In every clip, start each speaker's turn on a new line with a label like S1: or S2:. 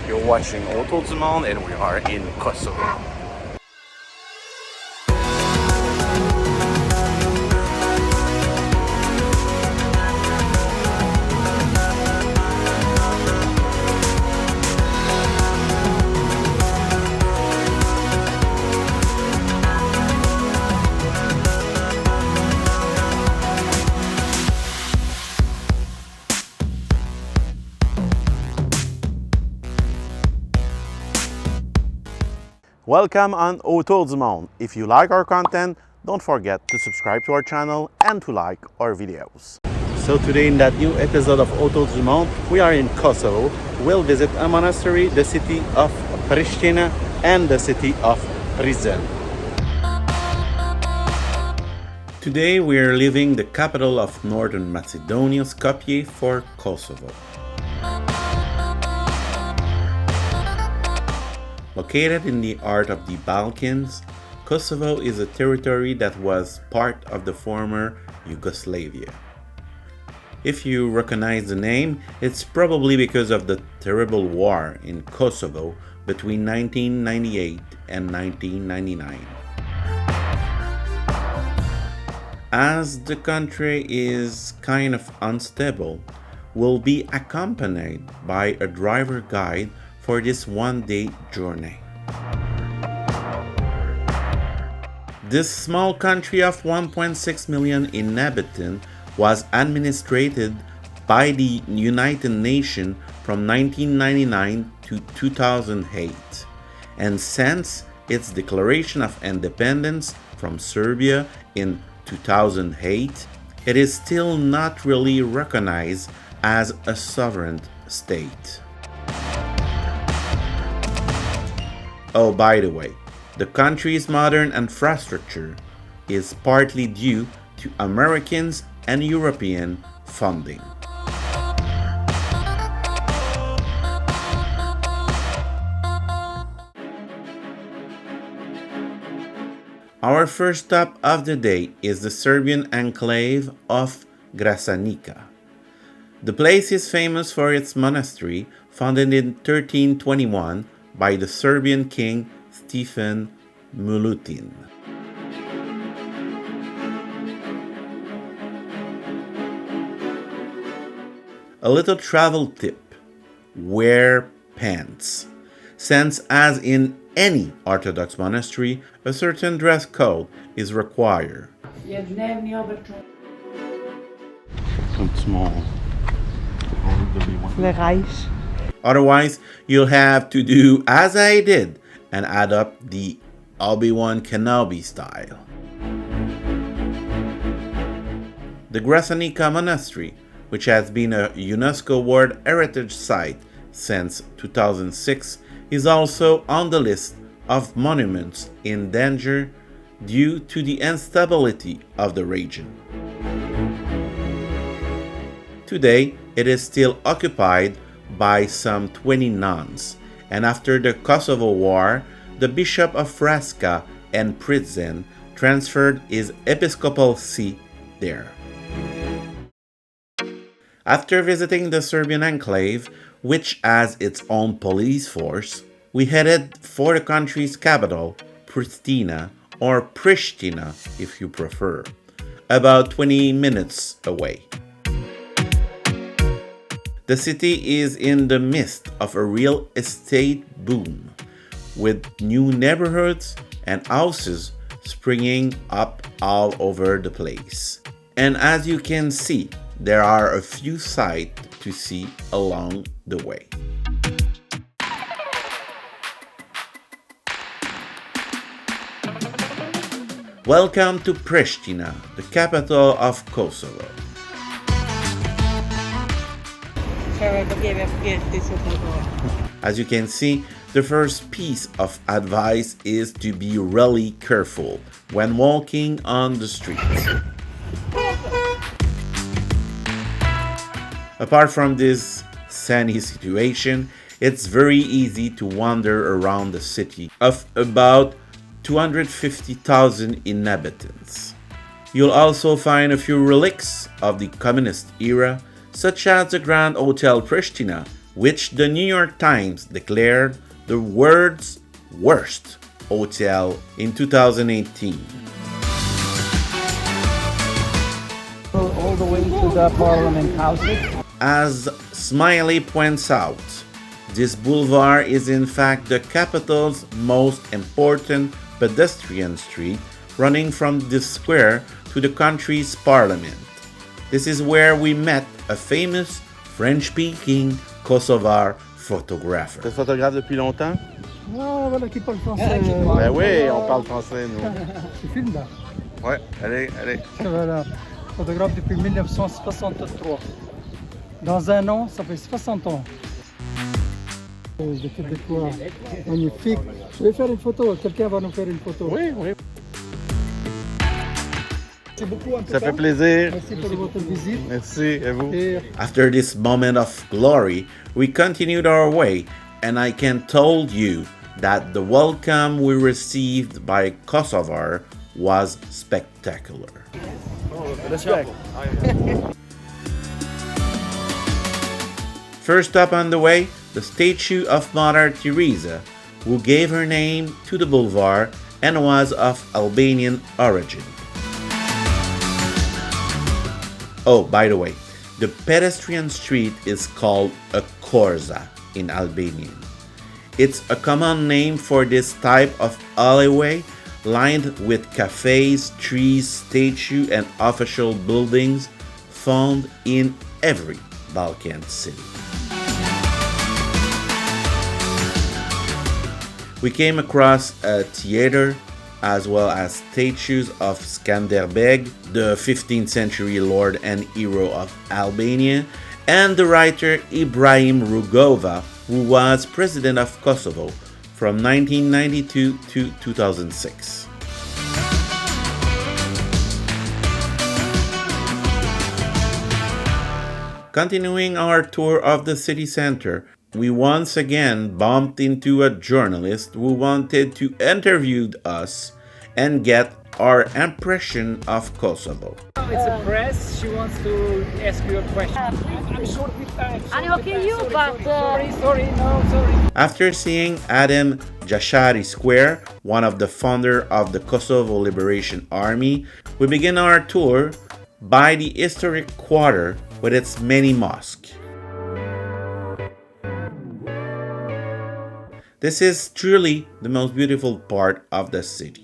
S1: You're watching Untitled Chapter and we are in Kosovo. Welcome on Untitled Chapter. If you like our content, don't forget to subscribe to our channel and to like our videos. So today in that new episode of Untitled Chapter, we are in Kosovo. We'll visit a monastery, the city of Pristina and the city of Prizren. Today we are leaving the capital of Northern Macedonia, Skopje, for Kosovo. Located in the heart of the Balkans, Kosovo is a territory that was part of the former Yugoslavia. If you recognize the name, it's probably because of the terrible war in Kosovo between 1998 and 1999. As the country is kind of unstable, we'll be accompanied by a driver guide for this one-day journey. This small country of 1.6 million inhabitants was administered by the United Nations from 1999 to 2008, and since its declaration of independence from Serbia in 2008, it is still not really recognized as a sovereign state. Oh, by the way, the country's modern infrastructure is partly due to Americans and European funding. Our first stop of the day is the Serbian enclave of Gračanica. The place is famous for its monastery, founded in 1321 by the Serbian king Stefan Milutin. A little travel tip: wear pants, since as in any Orthodox monastery, a certain dress code is required. Small. Otherwise, you'll have to do as I did and adopt the Obi-Wan Kenobi style. The Gračanica Monastery, which has been a UNESCO World Heritage Site since 2006, is also on the list of monuments in danger due to the instability of the region. Today, it is still occupied by some 20 nuns, and after the Kosovo War, the Bishop of Raška and Prizren transferred his episcopal see there. After visiting the Serbian enclave, which has its own police force, we headed for the country's capital, Pristina, or Pristina if you prefer, about 20 minutes away. The city is in the midst of a real estate boom, with new neighborhoods and houses springing up all over the place. And as you can see, there are a few sights to see along the way. Welcome to Pristina, the capital of Kosovo. As you can see, the first piece of advice is to be really careful when walking on the streets. Apart from this sunny situation, it's very easy to wander around the city of about 250,000 inhabitants. You'll also find a few relics of the communist era, such as the Grand Hotel Pristina, which the New York Times declared the world's worst hotel in 2018.
S2: All the way to the Parliament houses.
S1: As Smiley points out, this boulevard is in fact the capital's most important pedestrian street, running from the square to the country's parliament. This is where we met a famous French-speaking Kosovar photographer.
S3: Tu es photographe depuis longtemps?
S2: Ah, voilà qui parle français.
S3: Ben oui, on parle français, nous.
S2: Tu filmes là?
S3: Ouais, allez, allez.
S2: Voilà. Photographe depuis 1963. Dans un an, ça fait 60 ans. J'ai fait des toits magnifiques. Je vais faire une photo. Quelqu'un va nous faire une photo.
S3: Oui, oui.
S2: Merci beaucoup.
S3: Ça fait plaisir.
S2: Merci pour votre visite.
S3: Merci, et vous?
S1: After this moment of glory, we continued our way, and I can told you that the welcome we received by Kosovar was spectacular.
S3: Respect.
S1: First up on the way, the statue of Mother Teresa, who gave her name to the boulevard and was of Albanian origin. Oh, by the way, the pedestrian street is called a korza in Albanian. It's a common name for this type of alleyway lined with cafes, trees, statues, and official buildings found in every Balkan city. We came across a theater as well as statues of Skanderbeg, the 15th century lord and hero of Albania, and the writer Ibrahim Rugova, who was president of Kosovo from 1992 to 2006. Continuing our tour of the city center, we once again bumped into a journalist who wanted to interview us and get our impression of Kosovo.
S4: It's a press. She wants to ask you a question. I'm short with time. Sorry, no, sorry.
S1: After seeing Adem Jashari Square, one of the founder of the Kosovo Liberation Army, we begin our tour by the historic quarter with its many mosques. This is truly the most beautiful part of the city.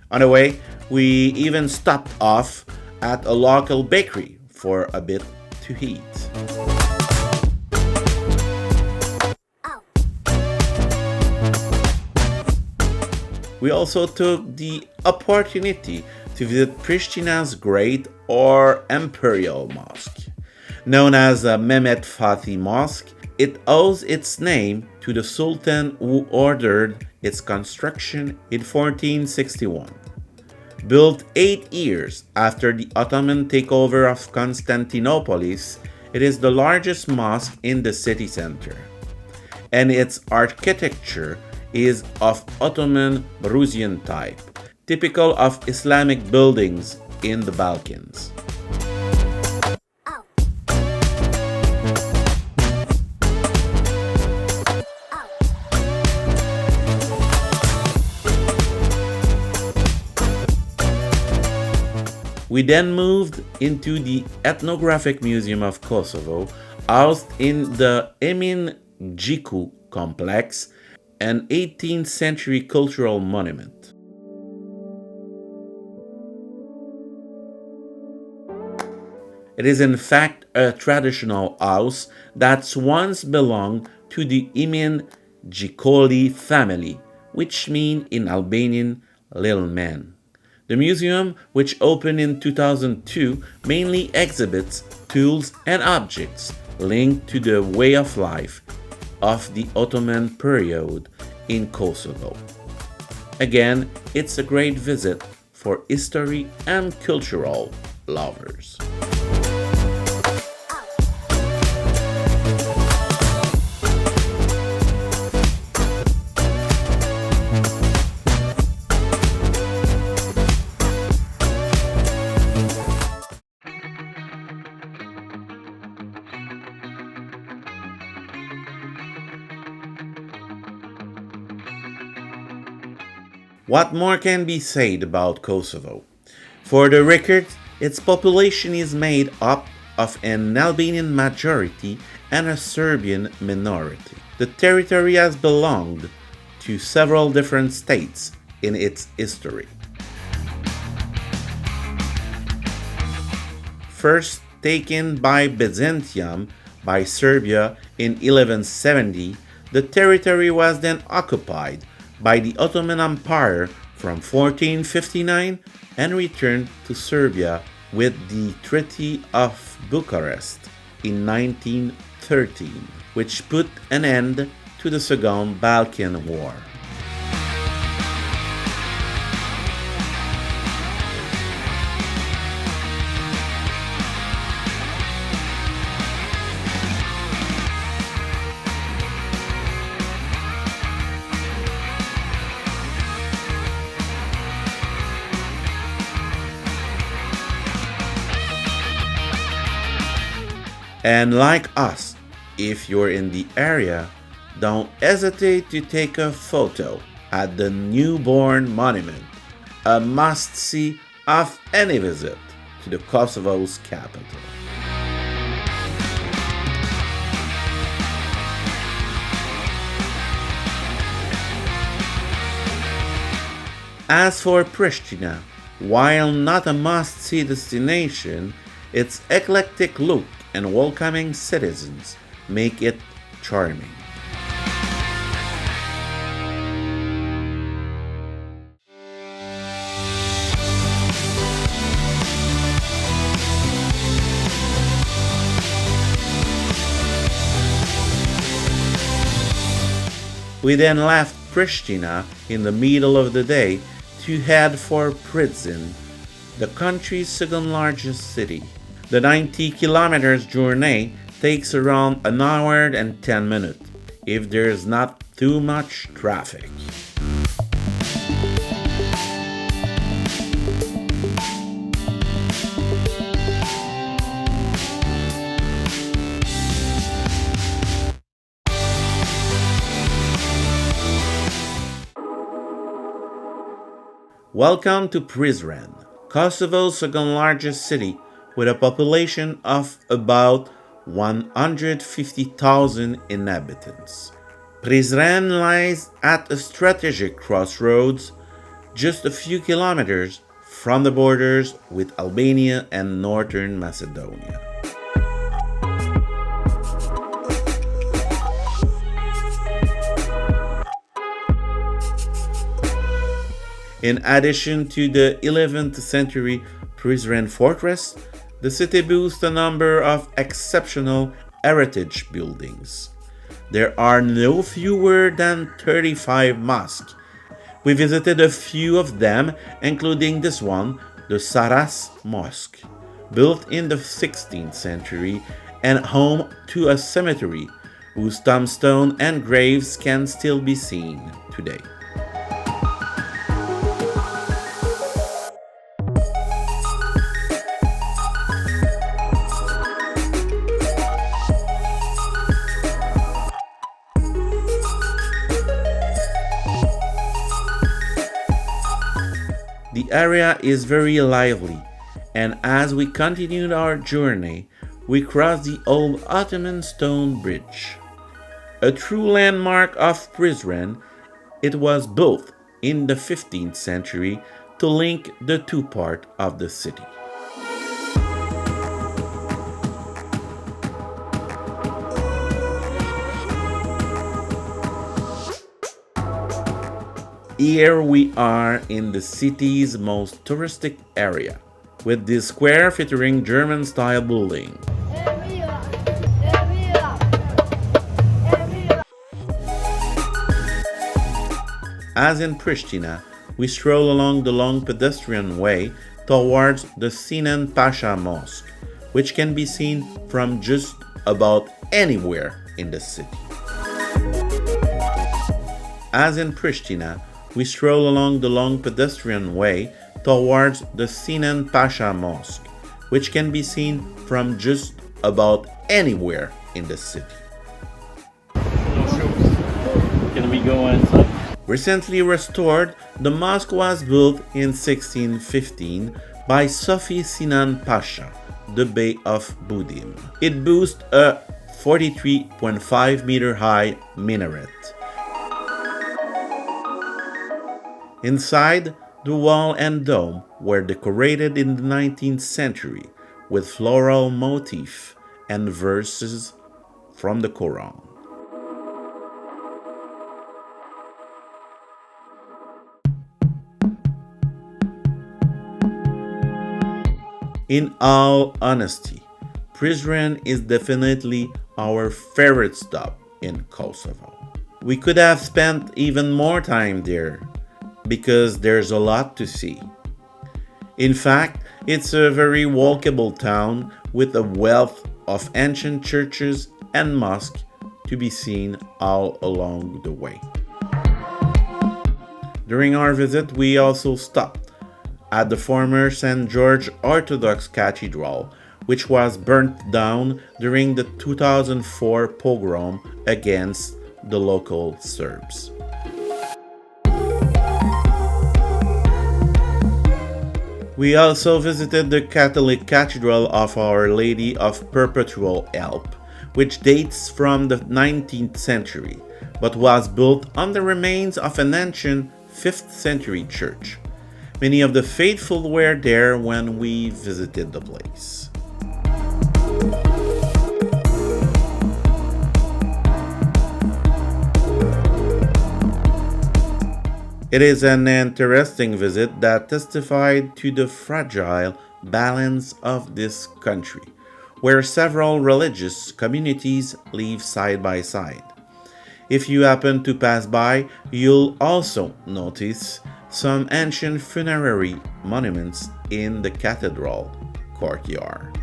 S1: On the way, we even stopped off at a local bakery for a bit to eat. We also took the opportunity to visit Pristina's great or imperial mosque. Known as the Mehmet Fatih Mosque, it owes its name to the Sultan who ordered its construction in 1461. Built 8 years after the Ottoman takeover of Constantinople, it is the largest mosque in the city center, and its architecture is of Ottoman Brusian type, typical of Islamic buildings in the Balkans. We then moved into the Ethnographic Museum of Kosovo, housed in the Emin Gjiku complex, an 18th century cultural monument. It is in fact a traditional house that once belonged to the Emin Gjikoli family, which means in Albanian little man. The museum, which opened in 2002, mainly exhibits tools and objects linked to the way of life of the Ottoman period in Kosovo. Again, it's a great visit for history and cultural lovers. What more can be said about Kosovo? For the record, its population is made up of an Albanian majority and a Serbian minority. The territory has belonged to several different states in its history. First taken by Byzantium by Serbia in 1170, the territory was then occupied by the Ottoman Empire from 1459 and returned to Serbia with the Treaty of Bucharest in 1913, which put an end to the Second Balkan War. And like us, if you're in the area, don't hesitate to take a photo at the newborn monument, a must-see of any visit to the Kosovo's capital. As for Pristina, while not a must-see destination, its eclectic look and welcoming citizens make it charming. We then left Pristina in the middle of the day to head for Prizren, the country's second largest city. The 90 kilometers journey takes around an hour and 10 minutes if there's not too much traffic. Welcome to Prizren, Kosovo's second largest city, with a population of about 150,000 inhabitants. Prizren lies at a strategic crossroads, just a few kilometers from the borders with Albania and northern Macedonia. In addition to the 11th century Prizren fortress, the city boasts a number of exceptional heritage buildings. There are no fewer than 35 mosques. We visited a few of them, including this one, the Saras Mosque, built in the 16th century and home to a cemetery whose tombstone and graves can still be seen today. The area is very lively, and as we continued our journey, we crossed the old Ottoman stone bridge. A true landmark of Prizren, it was built in the 15th century to link the two parts of the city. Here we are in the city's most touristic area, with this square featuring German-style building. As in Pristina, we stroll along the long pedestrian way towards the Sinan Pasha Mosque, which can be seen from just about anywhere in the city. As in Pristina, we stroll along the long pedestrian way towards the Sinan Pasha Mosque, which can be seen from just about anywhere in the city.
S5: Can we go inside?
S1: Recently restored, the mosque was built in 1615 by Sofi Sinan Pasha, the Bey of Budim. It boasts a 43.5 meter high minaret. Inside, the wall and dome were decorated in the 19th century with floral motif and verses from the Quran. In all honesty, Prizren is definitely our favorite stop in Kosovo. We could have spent even more time there because there's a lot to see. In fact, it's a very walkable town with a wealth of ancient churches and mosques to be seen all along the way. During our visit, we also stopped at the former St. George Orthodox Cathedral, which was burnt down during the 2004 pogrom against the local Serbs. We also visited the Catholic Cathedral of Our Lady of Perpetual Help, which dates from the 19th century, but was built on the remains of an ancient 5th century church. Many of the faithful were there when we visited the place. It is an interesting visit that testified to the fragile balance of this country, where several religious communities live side by side. If you happen to pass by, you'll also notice some ancient funerary monuments in the cathedral courtyard.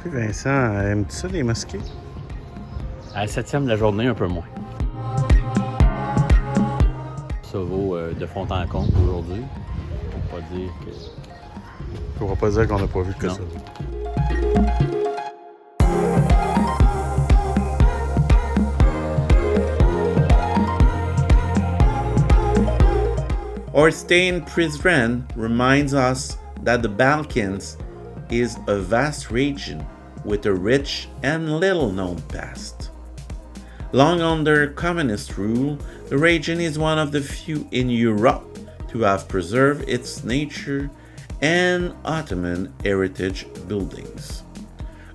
S3: Puis Vincent, aimes-tu ça des mosquées?
S5: À la 7e de la journée, un peu moins. Kosovo de fond en comble aujourd'hui. Pour pas dire que...
S3: On pourra pas dire qu'on n'a pas vu que
S5: Non.
S3: ça.
S1: Our stay in Prizren reminds us that the Balkans is a vast region with a rich and little-known past. Long under communist rule, the region is one of the few in Europe to have preserved its nature and Ottoman heritage buildings.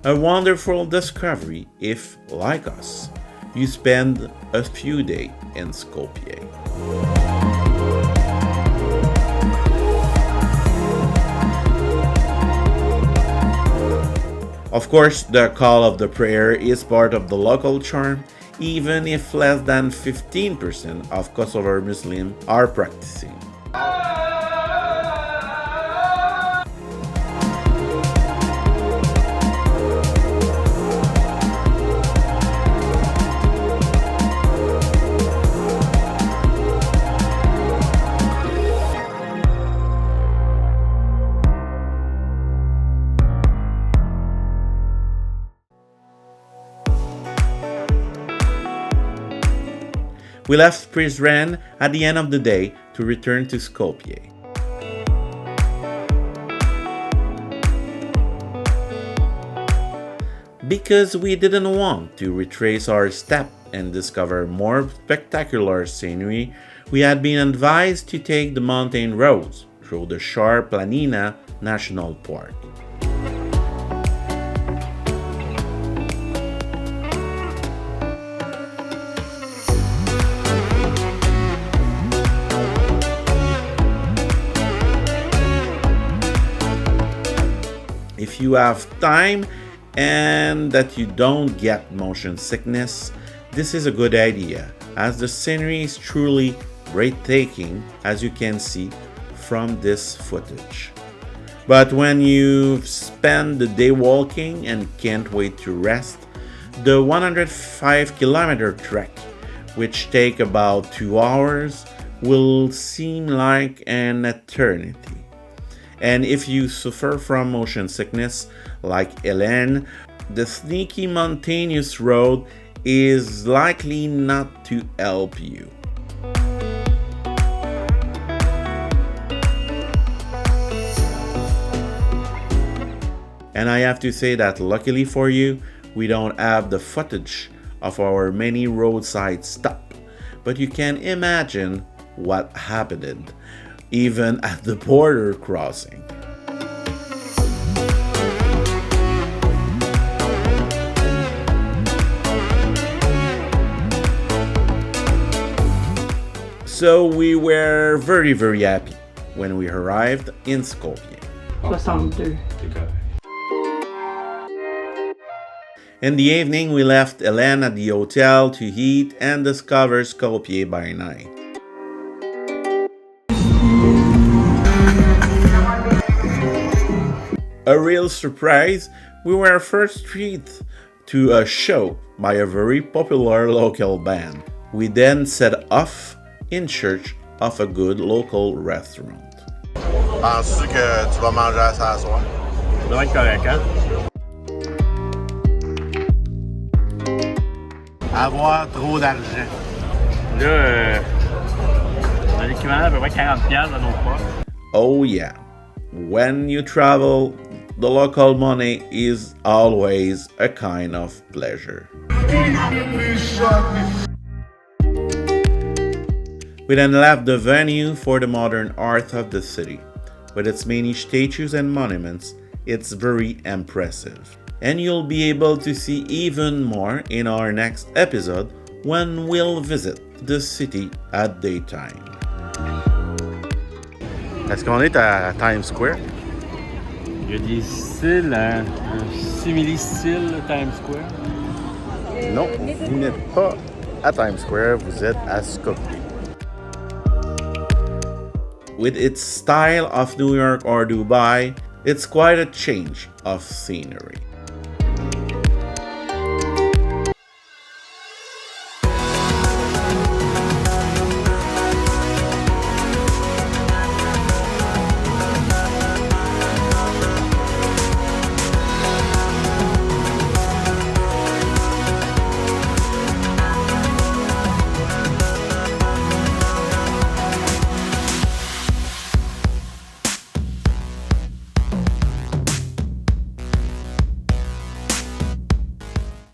S1: A wonderful discovery if, like us, you spend a few days in Skopje. Of course, the call of the prayer is part of the local charm, even if less than 15% of Kosovo Muslims are practicing. We left Prizren at the end of the day to return to Skopje. Because we didn't want to retrace our step and discover more spectacular scenery, we had been advised to take the mountain roads through the Shar Planina National Park. If you have time and that you don't get motion sickness, this is a good idea, as the scenery is truly breathtaking, as you can see from this footage. But when you spend the day walking and can't wait to rest, the 105-kilometer trek, which take about 2 hours, will seem like an eternity. And if you suffer from motion sickness, like Hélène, the sneaky mountainous road is likely not to help you. And I have to say that luckily for you, we don't have the footage of our many roadside stops, but you can imagine what happened even at the border crossing. So we were very happy when we arrived in Skopje.
S2: 62.
S1: In the evening, we left Hélène at the hotel to eat and discover Skopje by night. A real surprise, we were first treated to a show by a very popular local band. We then set off in search of a good local restaurant.
S3: Penses-tu que tu vas manger à ça ce soir?
S5: Ça doit être correct, hein?
S3: Avoir trop d'argent.
S5: Là, on a l'équivalent d'à peu près 40$ dans nos poches.
S1: Oh yeah, when you travel, the local money is always a kind of pleasure. We then left the venue for the modern art of the city. With its many statues and monuments, it's very impressive. And you'll be able to see even more in our next episode when we'll visit the city at daytime.
S3: Est-ce qu'on est à Times Square?
S5: Il y a des styles, un simili-style Times Square.
S3: Non, vous n'êtes pas à Times Square, vous êtes à Skopje.
S1: With its style of New York or Dubai, it's quite a change of scenery.